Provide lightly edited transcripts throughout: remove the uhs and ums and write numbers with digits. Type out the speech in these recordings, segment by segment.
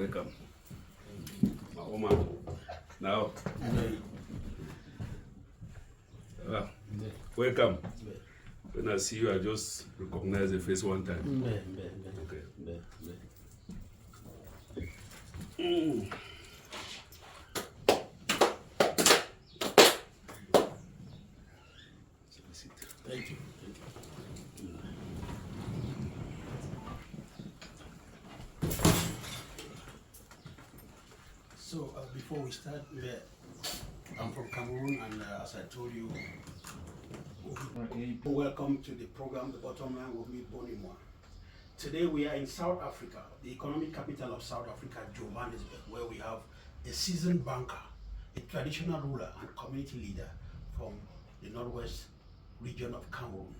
welcome. My Oma. Now. Welcome. When I see you, I just recognize the face one time. Okay. Thank you. So before we start, I'm from Cameroon, and as I told you, welcome to the program, The Bottom Line with me, Boney Mua. Today we are in South Africa, the economic capital of South Africa, Johannesburg, where we have a seasoned banker, a traditional ruler and community leader from the Northwest region of Cameroon.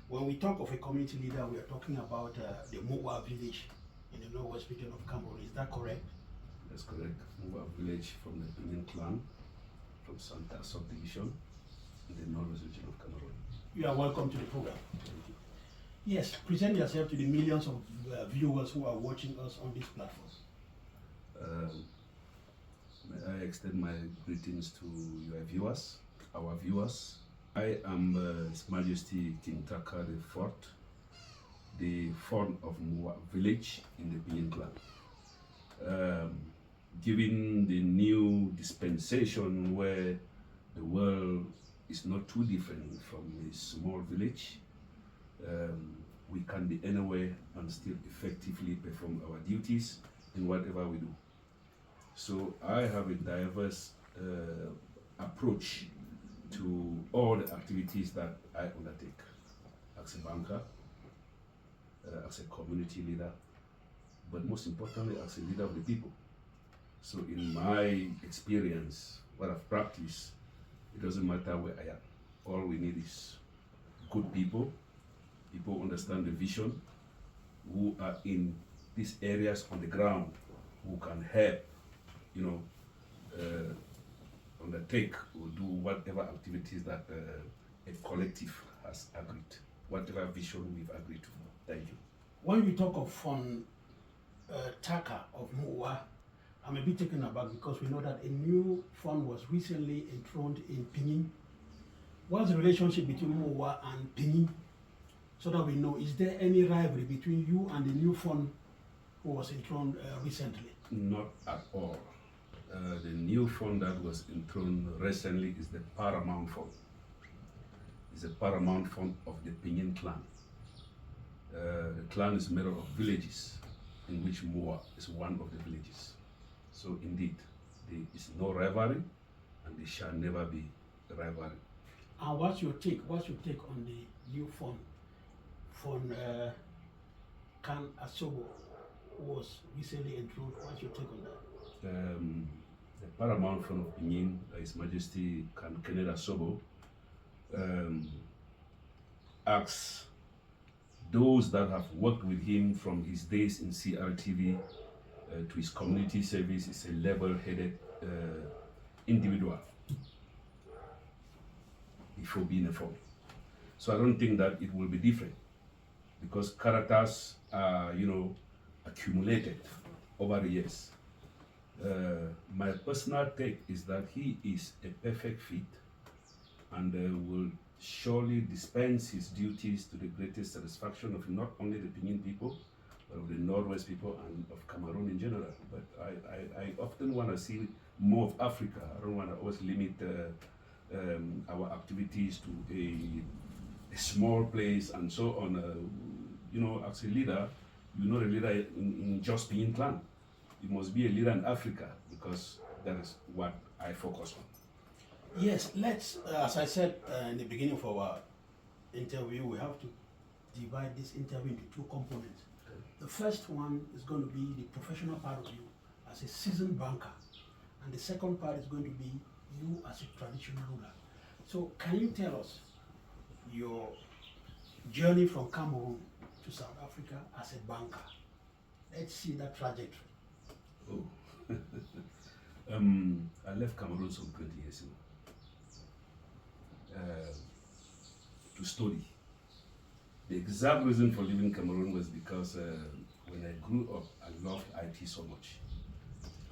When we talk of a community leader, we are talking about the Muwah village in the Northwest region of Cameroon. Is that correct? That's correct. Muwah village from the Boney clan, from Santa subdivision in the Northwest region of Cameroon. You are welcome to the program. Yes, present yourself to the millions of viewers who are watching us on this platform. May I extend my greetings to your viewers, our viewers. I am His Majesty King Taka IV, the founder of Muwah village in the Boney clan. Given the new dispensation where the world is not too different from a small village, we can be anywhere and still effectively perform our duties in whatever we do. So I have a diverse approach to all the activities that I undertake as a banker, as a community leader, but most importantly as a leader of the people. So in my experience, what I've practiced, it doesn't matter where I am. All we need is good people, people who understand the vision, who are in these areas on the ground, who can help, undertake or do whatever activities that a collective has agreed, whatever vision we've agreed to. Thank you. When we talk of Taka of Muwah, I'm a bit taken aback because we know that a new fund was recently enthroned in Pinyin. What's the relationship between Muwah and Pinyin? So that we know, is there any rivalry between you and the new fund who was enthroned recently? Not at all. The new fund that was enthroned recently is the Paramount Fund. It's a Paramount Fund of the Pinyin clan. The clan is made up of villages, in which Muwah is one of the villages. So indeed, there is no rivalry, and there shall never be rivalry. And what's your take? What's your take on the new fund, Kan Asobo, who was recently enthroned? What's your take on that? The Paramount Fund of Pinyin, His Majesty Kan Asobo, asks those that have worked with him from his days in CRTV to his community service, is a level-headed individual before being a fund. So I don't think that it will be different, because characters are, accumulated over the years. My personal take is that he is a perfect fit and will surely dispense his duties to the greatest satisfaction of not only the Pinyin people, but of the Northwest people and of Cameroon in general. But I often want to see more of Africa. I don't want to always limit our activities to a small place and so on. As a leader, you're not a leader in just Pinyin clan. You must be a leader in Africa, because that is what I focus on. Yes, let's, as I said in the beginning of our interview, we have to divide this interview into two components. Okay. The first one is going to be the professional part of you as a seasoned banker, and the second part is going to be you as a traditional ruler. So can you tell us your journey from Cameroon to South Africa as a banker? Let's see that trajectory. Oh. I left Cameroon some 20 years ago to study. The exact reason for leaving Cameroon was because when I grew up, I loved IT so much.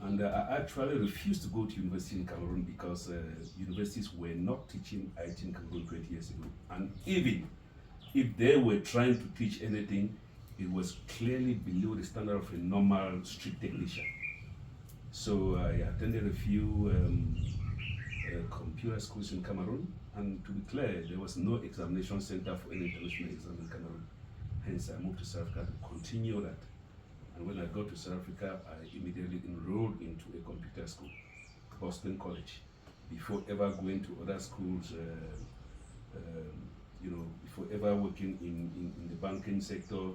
And I actually refused to go to university in Cameroon because universities were not teaching IT in Cameroon 20 years ago. And even if they were trying to teach anything, it was clearly below the standard of a normal street technician. So I attended a few computer schools in Cameroon, and to be clear, there was no examination center for any international exam in Cameroon. Hence, I moved to South Africa to continue that. And when I got to South Africa, I immediately enrolled into a computer school, Boston College, before ever going to other schools, before ever working in the banking sector,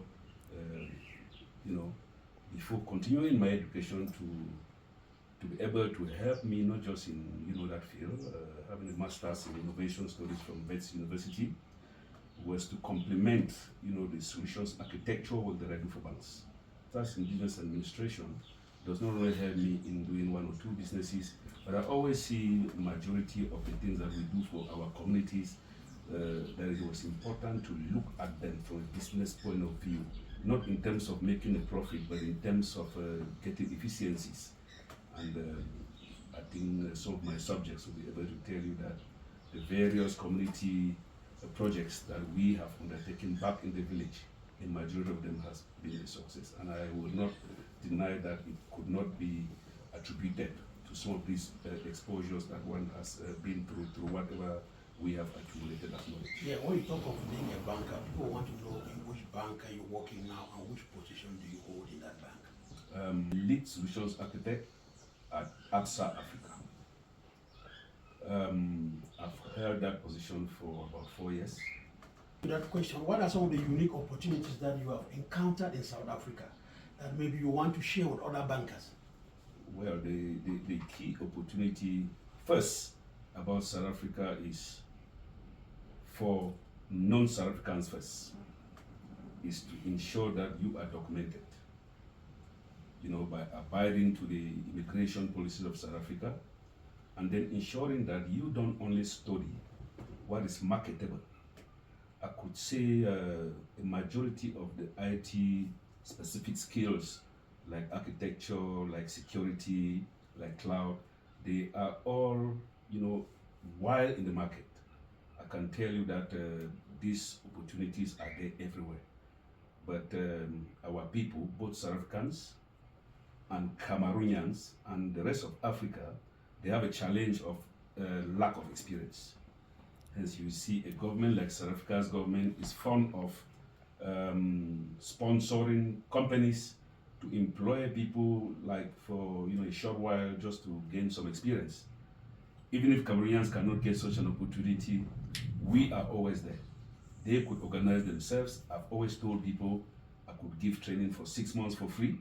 before continuing my education to be able to help me not just in that field, having a master's in innovation studies from Wits University, was to complement the solutions architectural work that I do for banks. That's in business administration does not really help me in doing one or two businesses, but I always see majority of the things that we do for our communities that it was important to look at them from a business point of view, not in terms of making a profit, but in terms of getting efficiencies. And I think some of my subjects will be able to tell you that the various community projects that we have undertaken back in the village, a majority of them has been a success. And I will not deny that it could not be attributed to some of these exposures that one has been through whatever we have accumulated as knowledge. Yeah, when you talk of being a banker, people want to know in which bank are you working now and which position do you hold in that bank? Lead solutions architect at AXA Africa. I've held that position for about 4 years. To that question, what are some of the unique opportunities that you have encountered in South Africa that maybe you want to share with other bankers? Well, the key opportunity first about South Africa is for non-South Africans first, is to ensure that you are documented, by abiding to the immigration policies of South Africa, and then ensuring that you don't only study what is marketable. I could say a majority of the IT specific skills like architecture, like security, like cloud, they are all, while in the market. I can tell you that these opportunities are there everywhere. But our people, both South Africans and Cameroonians and the rest of Africa, they have a challenge of lack of experience. Hence, you see a government like South Africa's government is fond of sponsoring companies to employ people like for a short while just to gain some experience. Even if Cameroonians cannot get such an opportunity, we are always there. They could organize themselves. I've always told people I could give training for 6 months for free,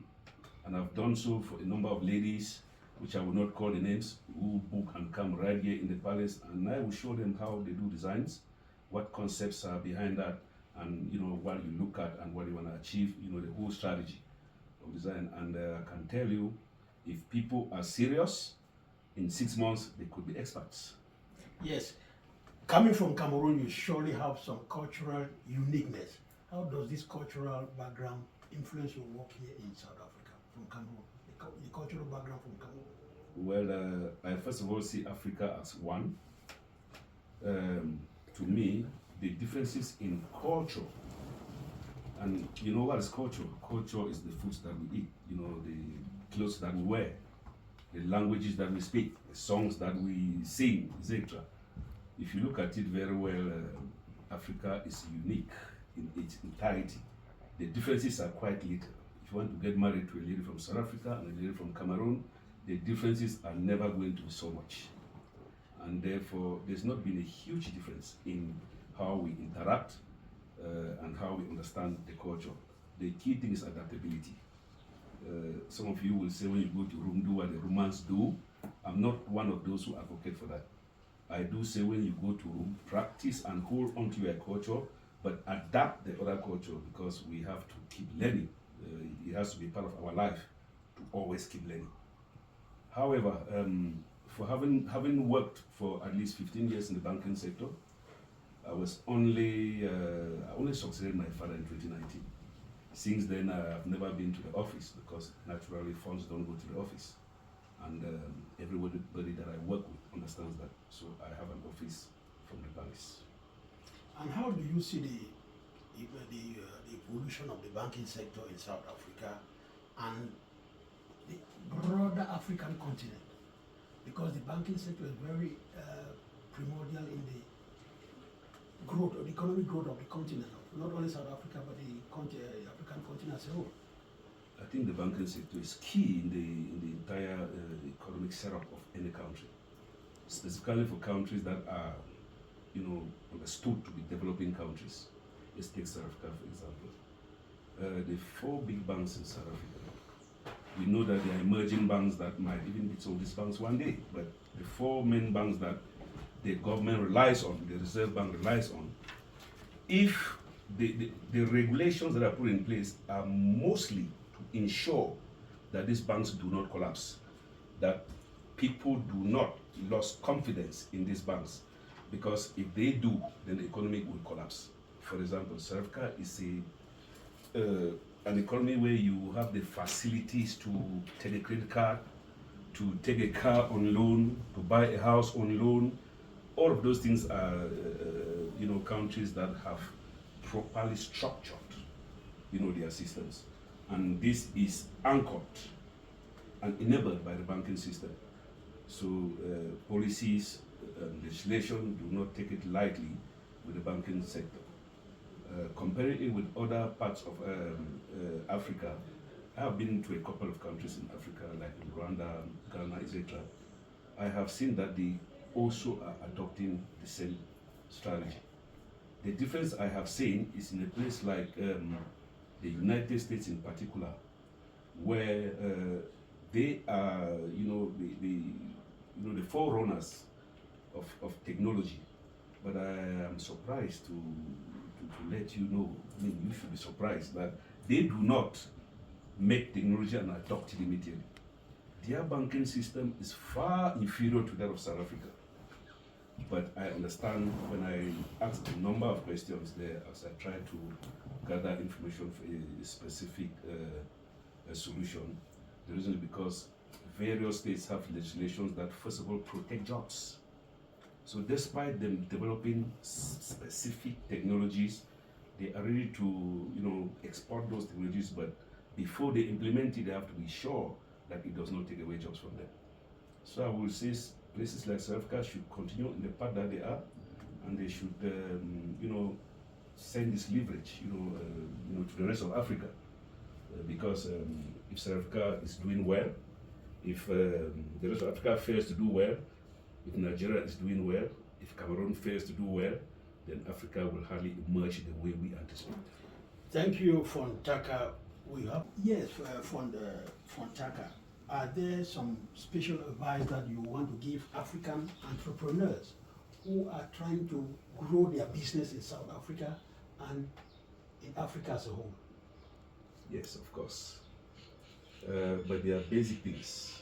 and I've done so for a number of ladies, which I will not call the names, who book and come right here in the palace, and I will show them how they do designs, what concepts are behind that, and what you look at and what you want to achieve, the whole strategy of design. And I can tell you, if people are serious, in 6 months they could be experts. Yes, coming from Cameroon, you surely have some cultural uniqueness. How does this cultural background influence your work here in South Africa from Cameroon? The cultural background from Cameroon? Well, I first of all see Africa as one. To me, the differences in culture, and what is culture? Culture is the foods that we eat, the clothes that we wear, the languages that we speak, the songs that we sing, etc. If you look at it very well, Africa is unique in its entirety. The differences are quite little. If you want to get married to a lady from South Africa and a lady from Cameroon, the differences are never going to be so much. And therefore, there's not been a huge difference in how we interact and how we understand the culture. The key thing is adaptability. Some of you will say when you go to room, do what the Romans do. I'm not one of those who advocate for that. I do say when you go to room, practice and hold on to your culture, but adapt the other culture, because we have to keep learning. It has to be part of our life to always keep learning. However, for having worked for at least 15 years in the banking sector, I only succeeded my father in 2019. Since then, I've never been to the office because naturally funds don't go to the office. And everybody that I work with understands that. So I have an office from the banks. And how do you see the evolution of the banking sector in South Africa and the broader African continent? Because the banking sector is very primordial in the growth, or the economic growth of the continent, not only South Africa, but the African continent as a whole. I think the banking sector is key in the entire economic setup of any country, specifically for countries that are, understood to be developing countries. Let's take South Africa, for example. The 4 big banks in South Africa, we know that there are emerging banks that might even be some of these banks one day, but the 4 main banks that the government relies on, the Reserve Bank relies on, if the regulations that are put in place are mostly to ensure that these banks do not collapse, that people do not lose confidence in these banks, because if they do, then the economy will collapse. For example, South Africa is an economy where you have the facilities to take a credit card, to take a car on loan, to buy a house on loan. All of those things are, countries that have properly structured, their systems. And this is anchored and enabled by the banking system. So policies and legislation do not take it lightly with the banking sector. Comparing it with other parts of Africa, I have been to a couple of countries in Africa, like in Rwanda, Ghana, etc. I have seen that they also are adopting the same strategy. The difference I have seen is in a place like the United States in particular, where they are, the forerunners of technology. But I am surprised to let you know, you should be surprised that they do not make technology and adopt it immediately. Their banking system is far inferior to that of South Africa. But I understand when I asked a number of questions there as I tried to gather information for a specific solution. The reason is because various states have legislations that first of all protect jobs. So despite them developing specific technologies, they are ready to export those technologies, but before they implement it, they have to be sure that it does not take away jobs from them. So I will say places like South Africa should continue in the path that they are, and they should, send this leverage, to the rest of Africa, because if South Africa is doing well, if the rest of Africa fails to do well, if Nigeria is doing well, if Cameroon fails to do well, then Africa will hardly emerge the way we anticipate. Thank you, Fontaka. We have Fontaka. Are there some special advice that you want to give African entrepreneurs who are trying to grow their business in South Africa and in Africa as a whole? Yes, of course. But there are basic things,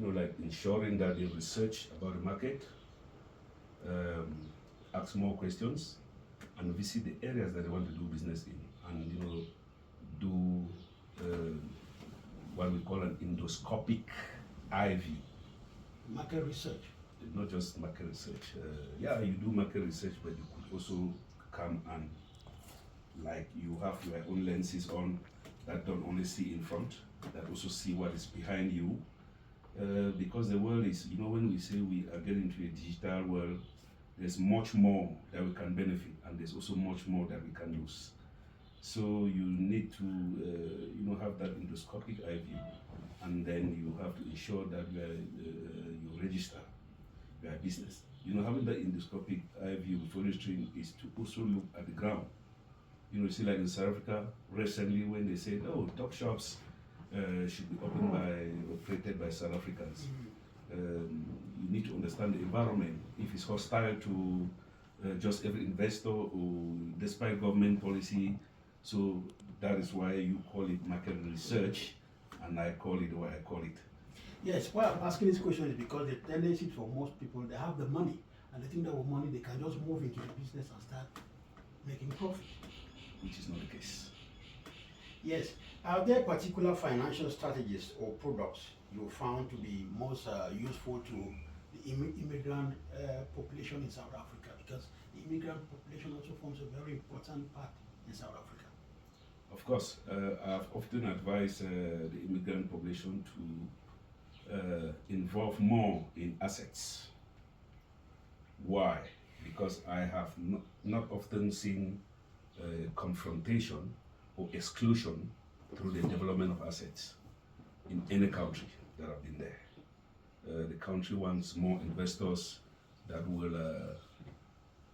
like ensuring that they research about the market, ask more questions, and visit the areas that they want to do business in, and do what we call an endoscopic eye view. Market research. Not just market research. You do market research, but you could also come and, like, you have your own lenses on that don't only see in front, that also see what is behind you. Because the world is, when we say we are getting into a digital world, there's much more that we can benefit, and there's also much more that we can lose. So you need to, have that endoscopic eye view, and then you have to ensure that you register your business. Having that endoscopic eye view before registering is to also look at the ground. You see, like in South Africa, recently when they said, talk shops should be operated by South Africans. You need to understand the environment. If it's hostile to just every investor, or despite government policy, so that is why you call it market research, and I call it the way I call it. Yes, why I'm asking this question is because the tendency for most people, they have the money, and they think that with money they can just move into the business and start making profit. Which is not the case. Yes. Are there particular financial strategies or products you found to be most useful to the immigrant population in South Africa? Because the immigrant population also forms a very important part in South Africa. Of course, I've often advised the immigrant population to involve more in assets. Why? Because I have not often seen confrontation or exclusion through the development of assets in any country that have been there. The country wants more investors that will,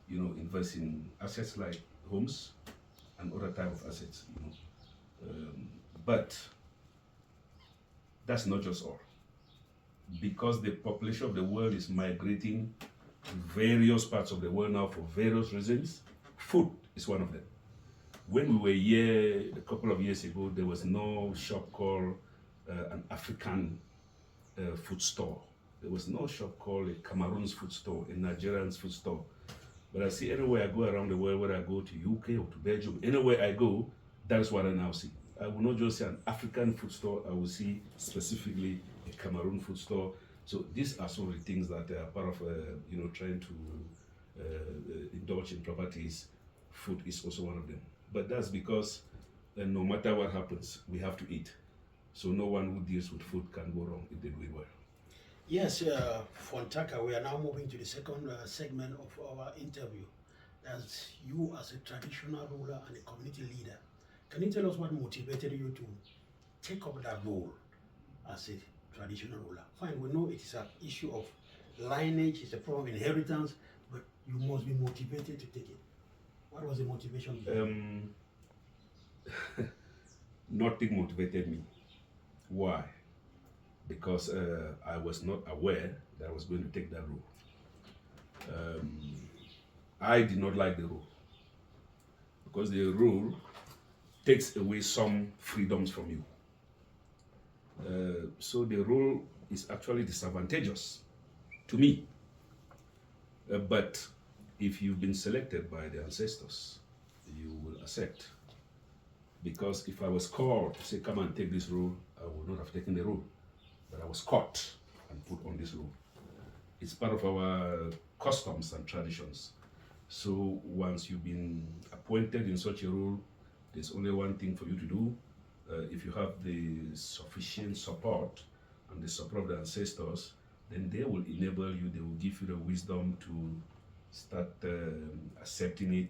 invest in assets like homes and other type of assets. But that's not just all. Because the population of the world is migrating to various parts of the world now for various reasons, food is one of them. When we were here a couple of years ago, there was no shop called an African food store. There was no shop called a Cameroon's food store, a Nigerian's food store. But I see anywhere I go around the world, whether I go to UK or to Belgium, anywhere I go, that's what I now see. I will not just see an African food store, I will see specifically a Cameroon food store. So these are some of the things that are part of, trying to indulge in properties. Food is also one of them. But that's because no matter what happens, we have to eat. So no one who deals with food can go wrong if they do it well. Yes, Fontaka, we are now moving to the second segment of our interview. That's you as a traditional ruler and a community leader. Can you tell us what motivated you to take up that role as a traditional ruler? Fine, we know it is an issue of lineage, it's a problem of inheritance, but you must be motivated to take it. What was the motivation? Nothing motivated me. Why? Because I was not aware that I was going to take that role. I did not like the role because the role takes away some freedoms from you. So the role is actually disadvantageous to me. But if you've been selected by the ancestors, you will accept. Because if I was called to say, come and take this role, I would not have taken the role. But I was caught and put on this role. It's part of our customs and traditions. So once you've been appointed in such a role, there's only one thing for you to do. If you have the sufficient support and the support of the ancestors, then they will enable you, they will give you the wisdom to start accepting it,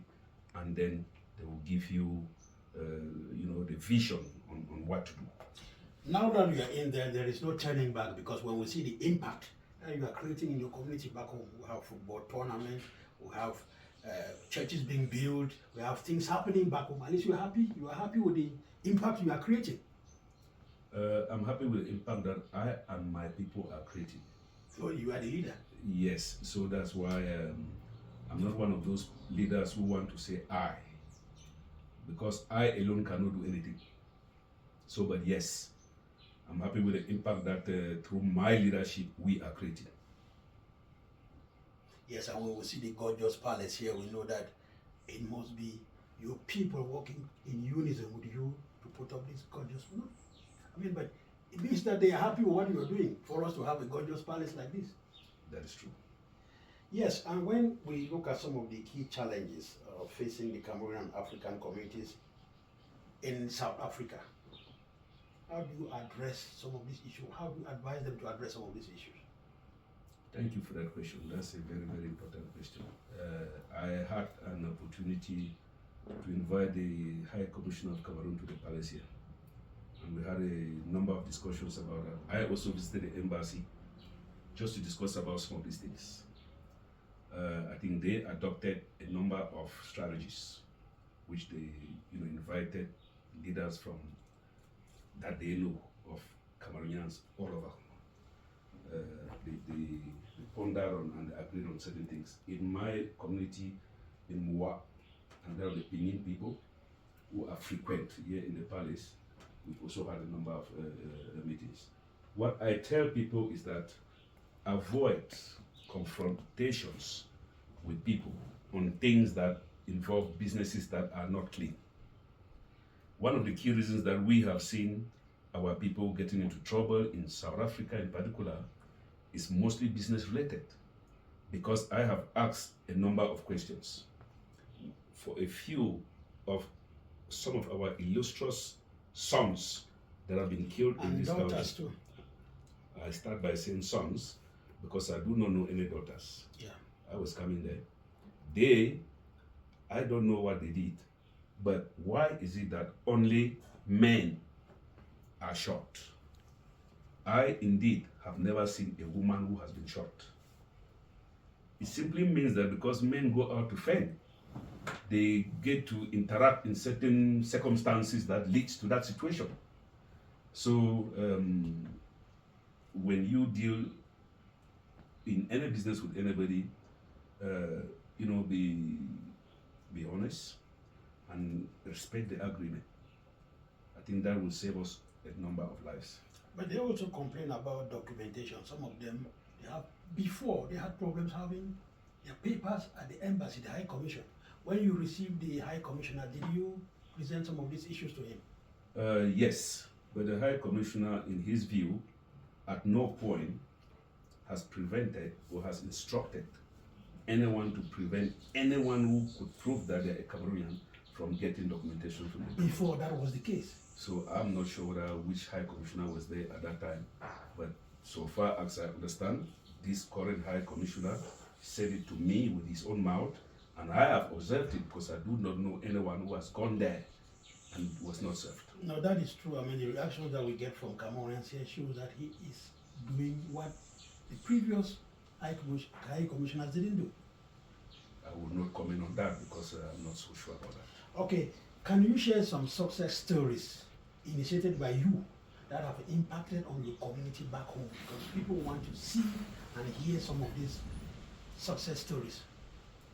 and then they will give you, the vision on what to do. Now that you are in there, there is no turning back, because when we see the impact that you are creating in your community back home, we have football tournaments, we have churches being built, we have things happening back home. At least you are happy with the impact you are creating. I'm happy with the impact that I and my people are creating. So you are the leader. Yes, so that's why I'm not one of those leaders who want to say I, because I alone cannot do anything. So, but yes, I'm happy with the impact that through my leadership we are creating. Yes, and when we see the gorgeous palace here, we know that it must be your people working in unison with you to put up this gorgeous. No, I mean, but it means that they are happy with what you are doing for us to have a gorgeous palace like this. That is true. Yes, and when we look at some of the key challenges facing the Cameroonian and African communities in South Africa, how do you address some of these issues? How do you advise them to address some of these issues? Thank you for that question. That's a very, very important question. I had an opportunity to invite the High Commissioner of Cameroon to the palace here. And we had a number of discussions about that. I also visited the embassy just to discuss about some of these things. I think they adopted a number of strategies which they invited leaders from that they know of Cameroonians all over. They pondered on and agreed on certain things. In my community in Muwah, and there are the Benin people who are frequent here in the palace, we also had a number of meetings. What I tell people is that avoid confrontations with people on things that involve businesses that are not clean. one of the key reasons that we have seen our people getting into trouble in South Africa in particular is mostly business related, because I have asked a number of questions for a few of some of our illustrious sons that have been killed in And this daughters country. too. I start by saying sons because I do not know any daughters. Yeah. I was coming there. I don't know what they did, but why is it that only men are shot? I indeed have never seen a woman who has been shot. It simply means that because men go out to fend, they get to interact in certain circumstances that leads to that situation. So when you deal in any business with anybody, be honest and respect the agreement. I think that will save us a number of lives. But they also complain about documentation. Some of them, they had problems having their papers at the embassy, the High Commission. When you received the High Commissioner, did you present some of these issues to him? Yes, but the High Commissioner, in his view, at no point has prevented or has instructed anyone to prevent anyone who could prove that they're a Cameroonian from getting documentation from them. Before that was the case. So I'm not sure which High Commissioner was there at that time, but so far as I understand, this current High Commissioner said it to me with his own mouth, and I have observed it because I do not know anyone who has gone there and was not served. No, that is true. I mean, the reactions that we get from Cameroonians here shows that he is doing what the previous High Commissioners didn't do. I will not comment on that because I'm not so sure about that. Okay, can you share some success stories initiated by you that have impacted on the community back home? Because people want to see and hear some of these success stories.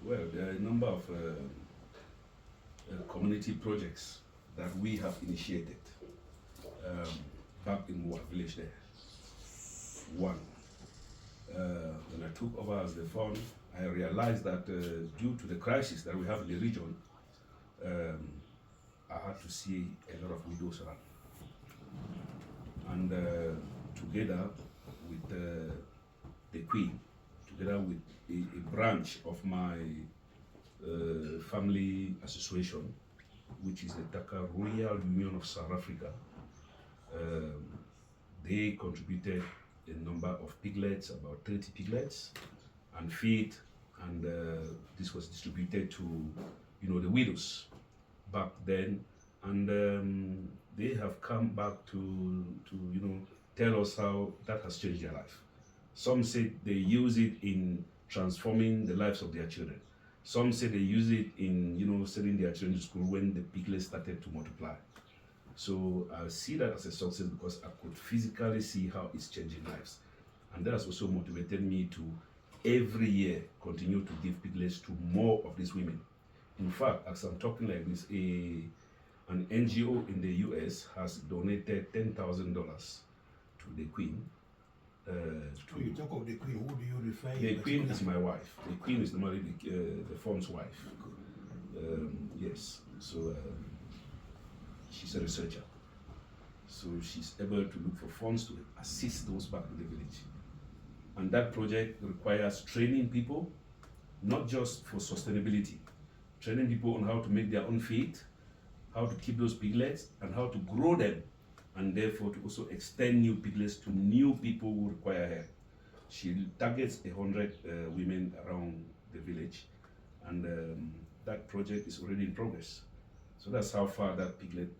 Well, there are a number of community projects that we have initiated back in Muwah village there. One, when I took over as the founder, I realized that due to the crisis that we have in the region, I had to see a lot of widows around. And together with the Queen, together with a branch of my family association, which is the Taka Royal Union of South Africa, they contributed a number of piglets, about 30 piglets, and feed, and this was distributed to, the widows back then, and they have come back to tell us how that has changed their life. Some say they use it in transforming the lives of their children. Some say they use it in sending their children to school when the piglets started to multiply. So I see that as a success because I could physically see how it's changing lives. And that has also motivated me to every year continue to give piglets to more of these women. In fact, as I'm talking like this, an NGO in the US has donated $10,000 to the Queen. When you talk of the Queen, who do you refer to? The Queen is my wife. The Queen is normally the phone's wife. Yes, so she's a researcher. So she's able to look for funds to assist those back in the village. And that project requires training people, not just for sustainability, training people on how to make their own feed, how to keep those piglets, and how to grow them, and therefore to also extend new piglets to new people who require help. She targets 100 women around the village, and that project is already in progress. So that's how far that piglet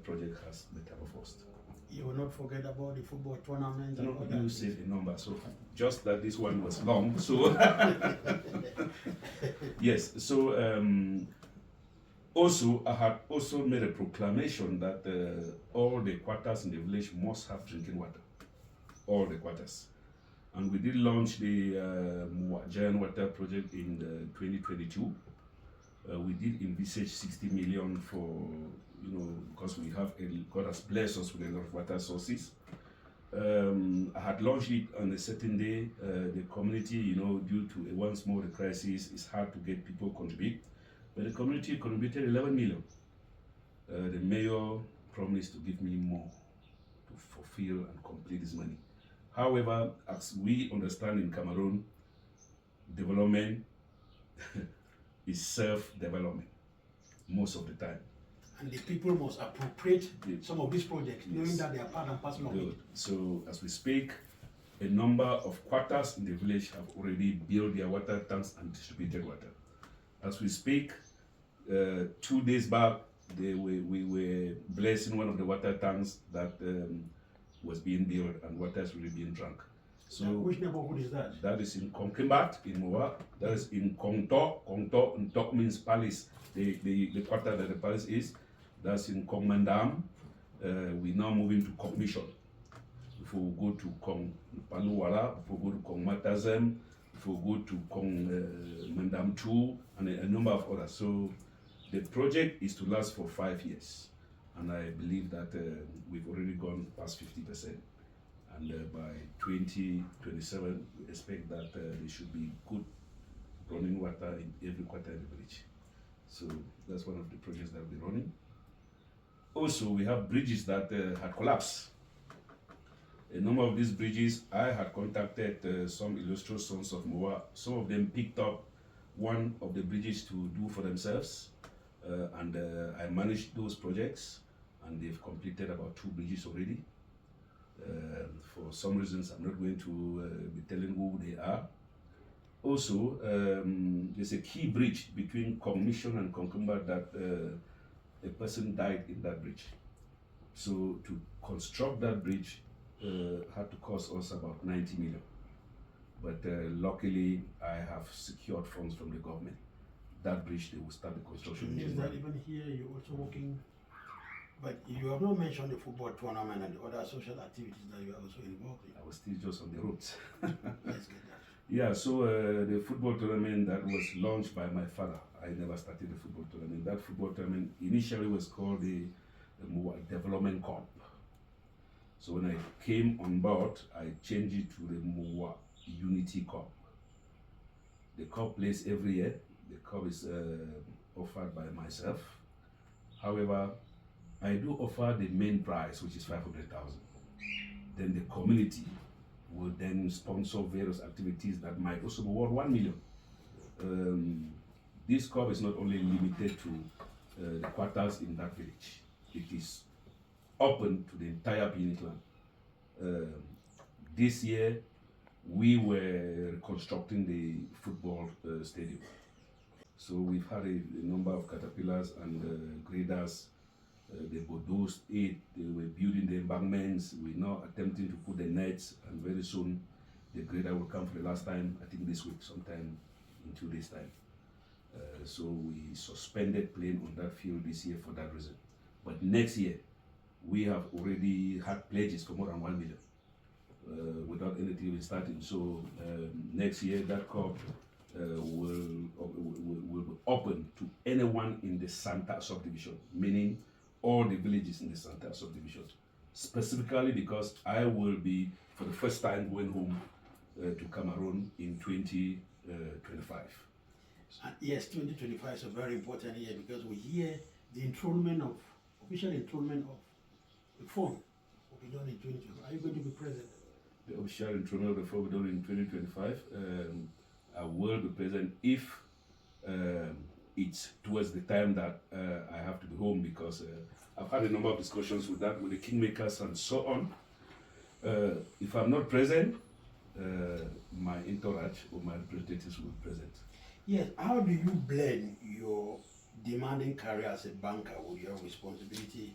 project has metamorphosed. You will not forget about the football tournament. No, you said a number, so just that this one was long. So yes, so also I had also made a proclamation that all the quarters in the village must have drinking water, all the quarters. And we did launch the Giant Water Project in 2022. We did envisage 60 million for, because we have, God has blessed us with a lot of water sources. I had launched it on a certain day. The community, due to once more the crisis, it's hard to get people contribute. But the community contributed 11 million The mayor promised to give me more to fulfill and complete this money. However, as we understand in Cameroon, development is self-development most of the time. And the people must appropriate some of these projects, Yes. knowing that they are part and parcel of it. Good. So as we speak, a number of quarters in the village have already built their water tanks and distributed water. As we speak, 2 days back, we were blessing one of the water tanks that was being built and water is really being drunk. So which neighborhood is that? that is in Konkimbat in Muwah. That is in Kongto. Kongto means palace. The quarter that the palace is. That's in Kongmandam. We now moving to Kong Mission. If we go to Kong Paluwala, if we go to Kong Matazem, if we go to Kong Mandam 2, and a number of others. So the project is to last for 5 years. And I believe that we've already gone past 50%. And by 2027, we expect that there should be good running water in every quarter in the village. So that's one of the projects that we're running. Also, we have bridges that had collapsed. A number of these bridges, I had contacted some illustrious sons of Muwah. Some of them picked up one of the bridges to do for themselves. And I managed those projects, and they've completed about 2 bridges already. For some reasons, I'm not going to be telling who they are. Also, there's a key bridge between Kong Mission and Konkimba that a person died in that bridge. So to construct that bridge had to cost us about 90 million. But luckily, I have secured funds from the government. That bridge, they will start the construction. Is that even here you're also working? But you have not mentioned the football tournament and the other social activities that you are also involved in. I was still just on the roads. Let's get that. Yeah, so the football tournament that was launched by my father, I never started the football tournament. That football tournament initially was called the Muwah Development Cup. So when I came on board, I changed it to the Muwah Unity Cup. The cup plays every year. The cup is offered by myself. However, I do offer the main prize, which is 500,000. Then the community will then sponsor various activities that might also be worth 1 million. This cup is not only limited to the quarters in that village. It is open to the entire Benin clan. This year, we were reconstructing the football stadium. So we've had a number of caterpillars and graders. They bulldozed it, they were building the embankments. We're now attempting to put the nets, and very soon the grader will come for the last time, I think this week, sometime in 2 days' time. So we suspended playing on that field this year for that reason. But next year, we have already had pledges for more than 1 million without anything even starting. So next year, that cup will be open to anyone in the Santa subdivision, meaning all the villages in the Santa subdivision, specifically because I will be, for the first time, going home to Cameroon in 2025. Yes, 2025 is a very important year because we hear the enthronement of, official enthronement of the fund will be done in 2025. Are you going to be present? The official enthronement of the fund will be done in 2025. I will be present if it's towards the time that I have to be home, because I've had a number of discussions with that, with the kingmakers and so on. If I'm not present, my entourage or my representatives will be present. Yes, how do you blend your demanding career as a banker with your responsibility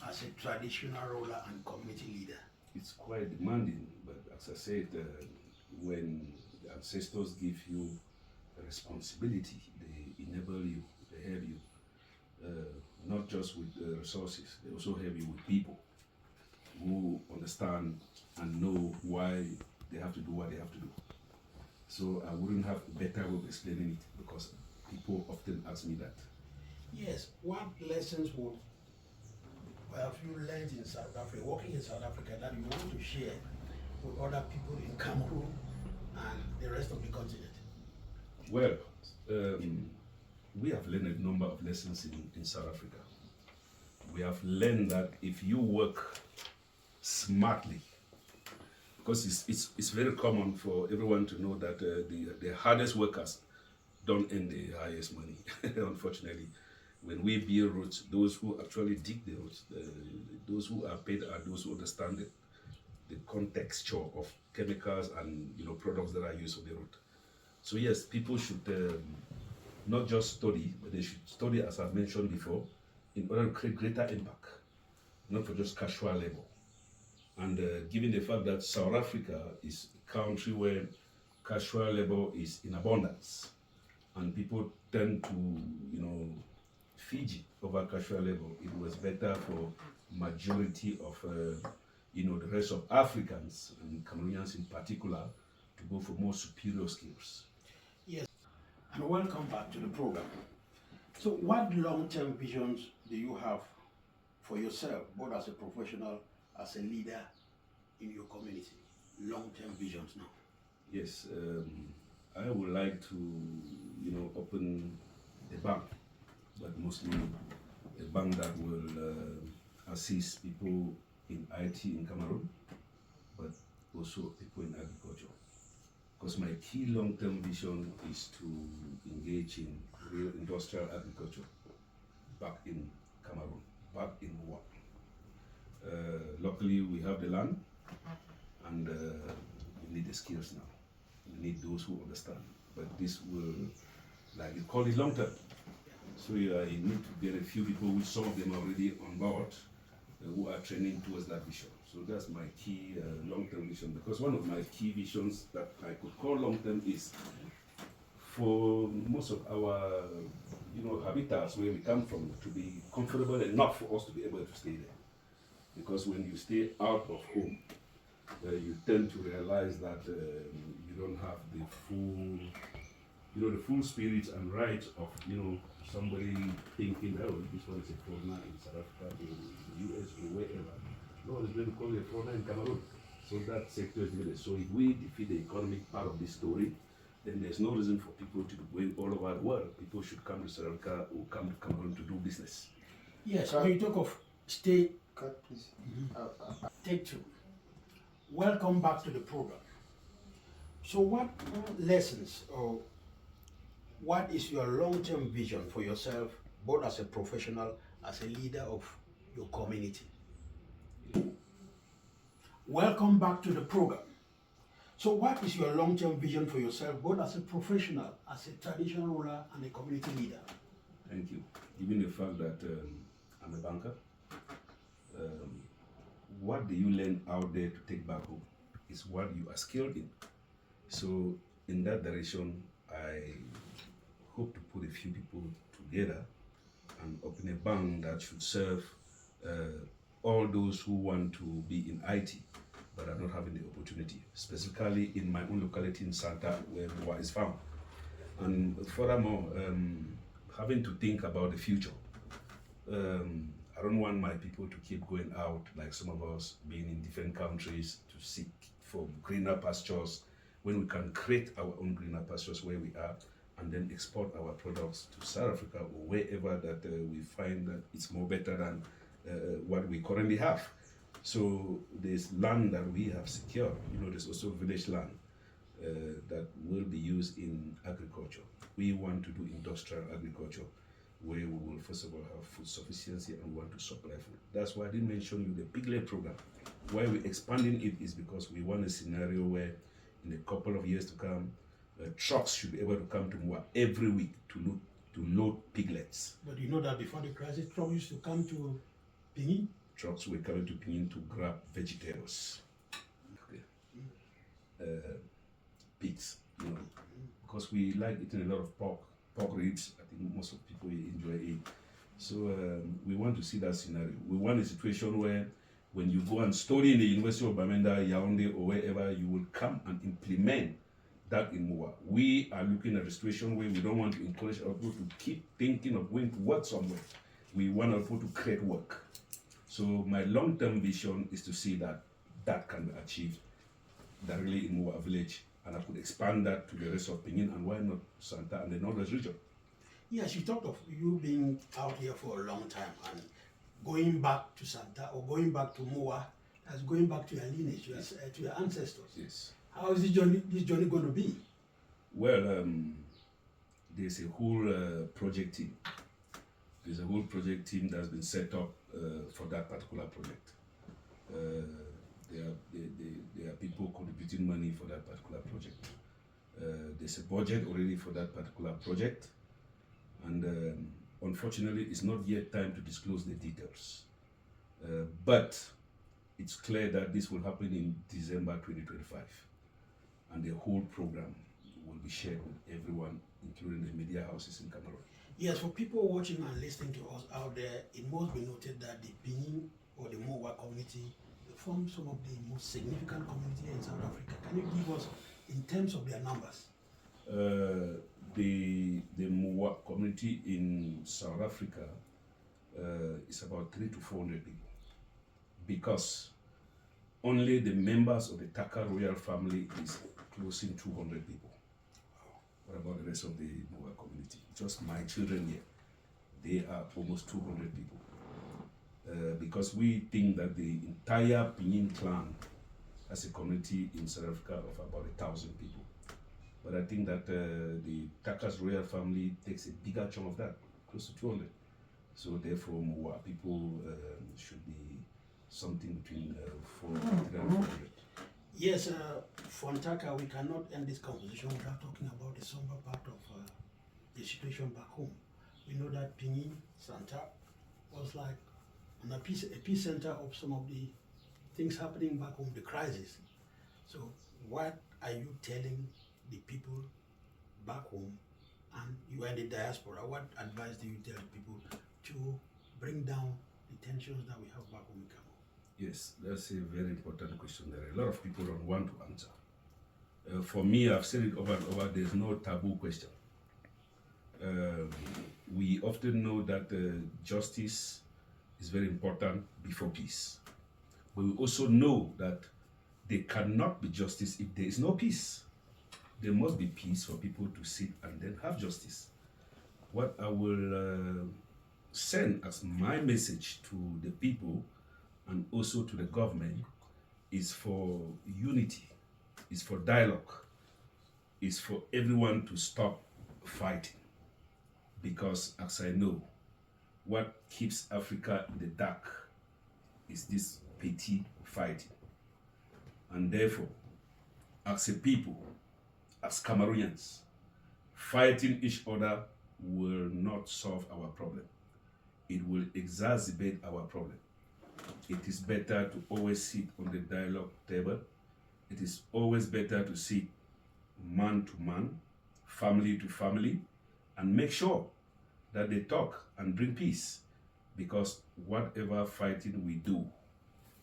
as a traditional ruler and community leader? It's quite demanding, but as I said, when the ancestors give you a responsibility, they enable you, they help you, not just with resources, they also help you with people who understand and know why they have to do what they have to do. So I wouldn't have a better way of explaining it, because people often ask me that. Yes, what lessons have you learned in South Africa, working in South Africa, that you want to share with other people in Cameroon and the rest of the continent? Well, we have learned a number of lessons in South Africa. we have learned that if you work smartly, because it's very common for everyone to know that the hardest workers don't earn the highest money, unfortunately. When we build roads, those who actually dig the roads, those who are paid are those who understand the contexture of chemicals and products that are used on the road. So yes, people should not just study, but they should study, as I mentioned before, in order to create greater impact, not for just casual labor. And given the fact that South Africa is a country where casual labor is in abundance, and people tend to, Fiji over casual labor, it was better for majority of, the rest of Africans and Cameroonians in particular to go for more superior skills. Yes, and welcome back to the program. So what long-term visions do you have for yourself, both as a professional, as a leader in your community? Long-term visions now. Yes, I would like to, open a bank, but mostly a bank that will assist people in IT in Cameroon, but also people in agriculture. Because my key long-term vision is to engage in real industrial agriculture back in Cameroon, back in Muwah. Luckily, we have the land, and we need the skills now. We need those who understand. But this will, like you call it, long-term. So you need to get a few people, which some of them are already on board, who are training towards that vision. So that's my key long-term vision, because one of my key visions that I could call long-term is for most of our habitats where we come from to be comfortable enough for us to be able to stay there. Because when you stay out of home, you tend to realize that you don't have the full spirit and right of somebody thinking, oh, this one is a foreigner in South Africa, in the US, or wherever. No one is going to call you a foreigner in Cameroon. So that sector is limited. So if we defeat the economic part of this story, then there's no reason for people to be going all over the world. People should come to South Africa or come to Cameroon to do business. Yes, when you talk of state, Cut, please. take two. Welcome back to the program. So what lessons or what is your long-term vision for yourself, both as a professional, as a leader of your community? Welcome back to the program. So what is your long-term vision for yourself, both as a professional, as a traditional ruler, and a community leader? Thank you. Given the fact that I'm a banker, what do you learn out there to take back home is what you are skilled in. So in that direction, I hope to put a few people together and open a bank that should serve all those who want to be in IT but are not having the opportunity, specifically in my own locality in Santa, where Muwah is found. And furthermore, having to think about the future. I don't want my people to keep going out like some of us, being in different countries to seek for greener pastures, when we can create our own greener pastures where we are and then export our products to South Africa or wherever that we find that it's more better than what we currently have. So there's land that we have secured. There's also village land that will be used in agriculture. We want to do industrial agriculture, where we will first of all have food sufficiency and we want to supply food. That's why I didn't mention you the piglet program. Why we're expanding it is because we want a scenario where in a couple of years to come, trucks should be able to come to Muwah every week to load piglets. But you know that before the crisis, trucks used to come to Pingin? Trucks were coming to Pingin to grab vegetables. Okay. Pigs, because we like eating a lot of pork ribs. I think most of people enjoy it. So we want to see that scenario. We want a situation where when you go and study in the University of Bamenda, Yaoundé, or wherever, you will come and implement that in Muwah. We are looking at a situation where we don't want to encourage our people to keep thinking of going to work somewhere. We want our people to create work. So my long-term vision is to see that that can be achieved directly in Muwah village, and I could expand that to the rest of Pingin, and why not Santa and the Northwest region. Yes, you talked of you being out here for a long time and going back to Santa or going back to Muwah, as going back to your lineage, to your ancestors. Yes. How is this journey going to be? Well, there's a whole project team. There's a whole project team that's been set up for that particular project. There are people contributing money for that particular project. There's a budget already for that particular project, and unfortunately, it's not yet time to disclose the details. But it's clear that this will happen in December 2025, and the whole program will be shared with everyone, including the media houses in Cameroon. Yes, for people watching and listening to us out there, it must be noted that the Benin or the Muwah community form some of the most significant community in South Africa. Can you give us, in terms of their numbers? The Muwah community in South Africa is about 300 to 400 people, because only the members of the Taka royal family is closing 200 people. What about the rest of the Muwah community? Just my children here, they are almost 200 people. Because we think that the entire Benin clan has a community in South Africa of about 1,000 people. But I think that the Taka's royal family takes a bigger chunk of that, close to 200. So therefore, Muwah people should be something between 400 and 400. Yes, for Taka, we cannot end this conversation without talking about the somber part of the situation back home. We know that Benin, Santa, was like an epicenter of some of the things happening back home, the crisis. So what are you telling the people back home, and you are in the diaspora, what advice do you tell people to bring down the tensions that we have back home in Cameroon? Yes, that's a very important question. There are a lot of people don't want to answer. For me, I've said it over and over, there's no taboo question. We often know that justice is very important before peace. But we also know that there cannot be justice if there is no peace. There must be peace for people to sit and then have justice. What I will send as my message to the people and also to the government is for unity, is for dialogue, is for everyone to stop fighting. Because as I know, what keeps Africa in the dark is this petty fighting. And therefore, as a people, as Cameroonians, fighting each other will not solve our problem. It will exacerbate our problem. It is better to always sit on the dialogue table. It is always better to sit man to man, family to family, and make sure that they talk and bring peace. Because whatever fighting we do,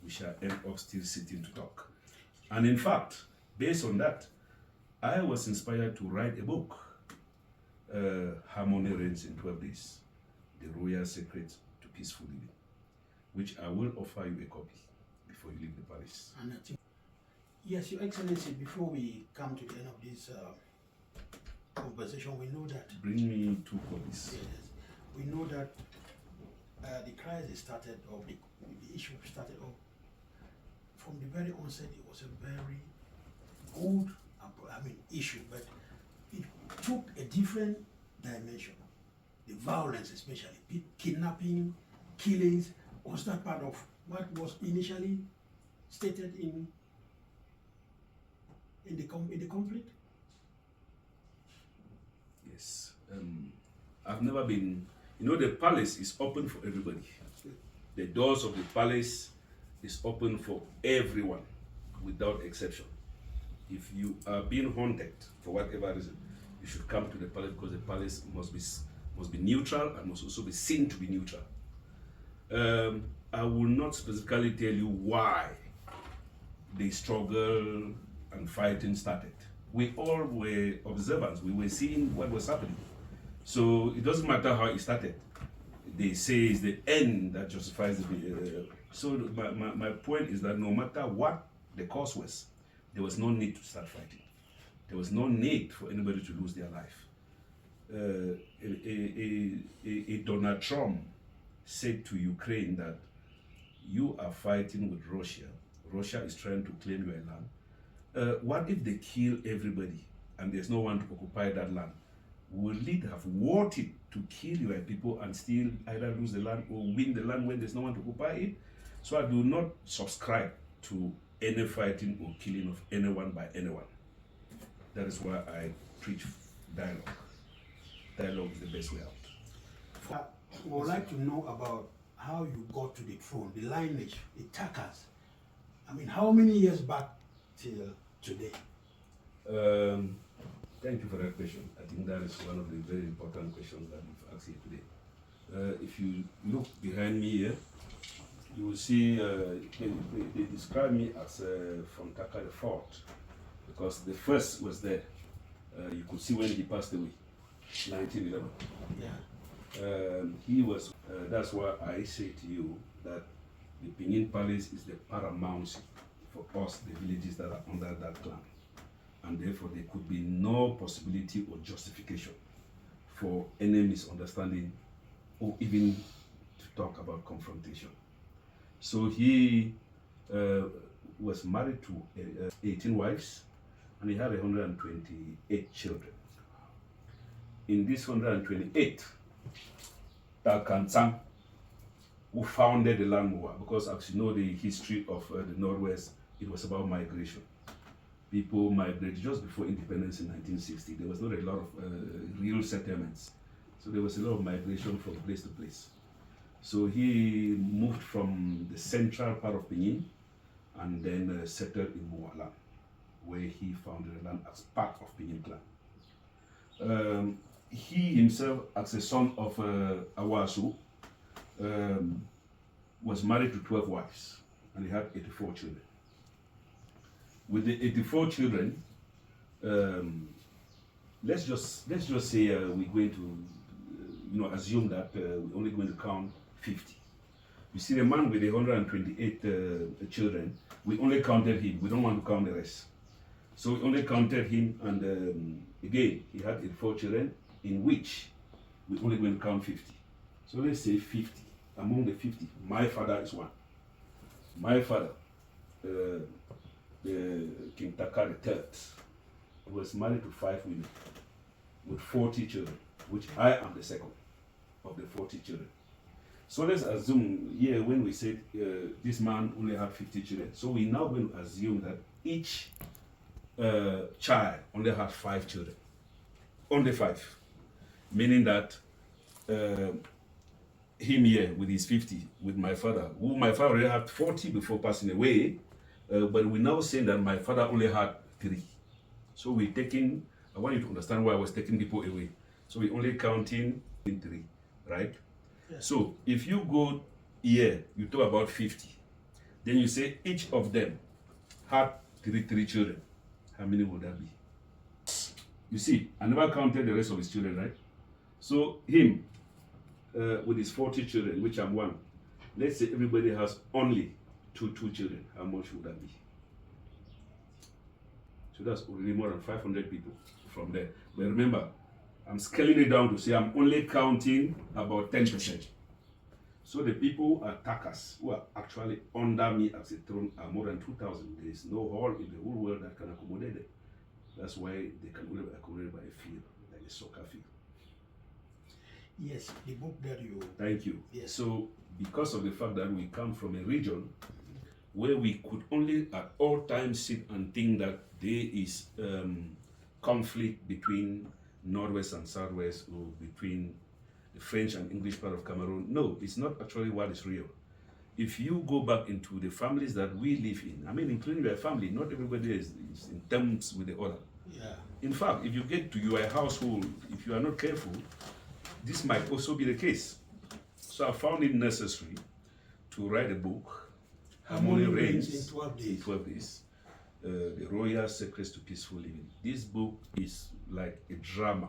we shall end up still sitting to talk. And in fact, based on that, I was inspired to write a book, Harmony Reigns in 12 Days, The Royal Secret to Peaceful Living, which I will offer you a copy before you leave the palace. And I think, yes, Your Excellency, before we come to the end of this conversation, we know that... Bring me 2 copies. Yes, we know that the crisis started, or the issue started off, from the very onset, it was a very good issue, but it took a different dimension. The violence, especially kidnapping, killings, was that part of what was initially stated in the conflict? Yes. I've never been... the palace is open for everybody. The doors of the palace is open for everyone, without exception. If you are being haunted for whatever reason, you should come to the palace, because the palace must be neutral and must also be seen to be neutral. I will not specifically tell you why the struggle and fighting started. We all were observers. We were seeing what was happening. So it doesn't matter how it started. They say it's the end that justifies the... So my point is that no matter what the cause was, there was no need to start fighting. There was no need for anybody to lose their life. A Donald Trump said to Ukraine that you are fighting with Russia. Russia is trying to claim your land. What if they kill everybody and there's no one to occupy that land? Will it have worth it to kill your people and still either lose the land or win the land when there's no one to occupy it? So I do not subscribe to any fighting or killing of anyone by anyone. That is why I preach dialogue. Dialogue is the best way out. We would like to know about how you got to the throne, the lineage, the takas. I mean, how many years back till today? Thank you for that question. I think that is one of the very important questions that you've asked here today. If you look behind me here, you will see they describe me as from Taka the Fourth, because the first was there. You could see when he passed away, 1911. Yeah. He was, that's why I say to you that the Boney Palace is the paramount for us, the villages that are under that clan. And therefore there could be no possibility or justification for any misunderstanding or even to talk about confrontation. So he was married to 18 wives and he had 128 children. In this 128, Talkansang, who founded the land Muwah, because as you know the history of the Northwest, it was about migration. People migrated just before independence in 1960. There was not a lot of real settlements. So there was a lot of migration from place to place. So he moved from the central part of Benin and then settled in Muwah, where he founded the land as part of Benin clan. He himself, as a son of Awasu, was married to 12 wives and he had 84 children. With the 84 children, let's just say we're going to, assume that we're only going to count 50. You see, the man with the 128 children, we only counted him. We don't want to count the rest. So we only counted him, and again, he had 84 children, in which we're only going to count 50. So let's say 50. Among the 50, my father is one. My father, King Taka III, was married to 5 women with 40 children, which I am the second of the 40 children. So let's assume here when we said this man only had 50 children. So we now going to assume that each child only had 5 children. Only 5. Meaning that him here with his 50, with my father, who my father already had 40 before passing away, but we now saying that my father only had 3. So we're taking, I want you to understand why I was taking people away. So we're only counting in 3, right? Yes. So if you go here, you talk about 50. Then you say each of them had 3 children. How many would that be? You see, I never counted the rest of his children, right? So him, with his 40 children, which I'm one, let's say everybody has only two children. How much would that be? So that's already more than 500 people from there. But remember, I'm scaling it down to say I'm only counting about 10%. So the people are Takas who are actually under me as a throne are more than 2,000. There is no hall in the whole world that can accommodate them. That's why they can only be accommodated by a field, like a soccer field. Yes, the book that you... Thank you. Yes. So because of the fact that we come from a region where we could only at all times sit and think that there is conflict between Northwest and Southwest, or between the French and English part of Cameroon. No, it's not actually what is real. If you go back into the families that we live in, I mean, including your family, not everybody is in terms with the other. Yeah. In fact, if you get to your household, if you are not careful, this might also be the case. So I found it necessary to write a book, Harmony Reigns in 12 days. In 12 days. The Royal Secrets to Peaceful Living. This book is like a drama.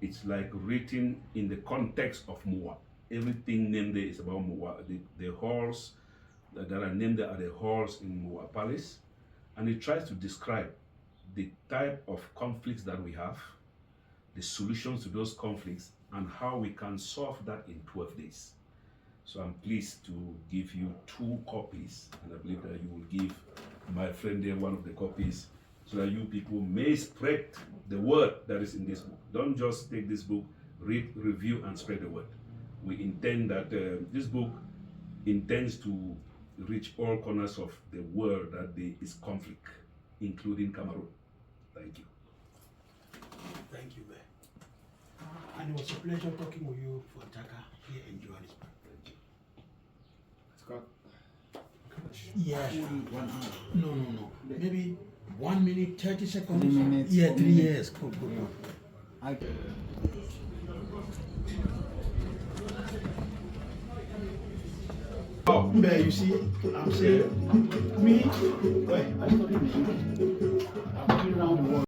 It's like written in the context of Muwah. Everything named there is about Muwah. The halls that are named there are the halls in Muwah Palace. And it tries to describe the type of conflicts that we have, the solutions to those conflicts, and how we can solve that in 12 days. So I'm pleased to give you 2 copies, and I believe that you will give my friend there one of the copies, so that you people may spread the word that is in this book. Don't just take this book, read, review, and spread the word. We intend that this book intends to reach all corners of the world that there is conflict, including Cameroon. Thank you. Thank you, Bear. And it was a pleasure talking with you for Taka here in Johannesburg. Thank you. Scott. Yeah. 1 hour. No. Maybe 1 minute, 30 seconds. 3 minutes, Yeah, 4 3 minutes. years. Good. I Oh, Bear, you see, I'm saying, me, wait, I'm talking to you.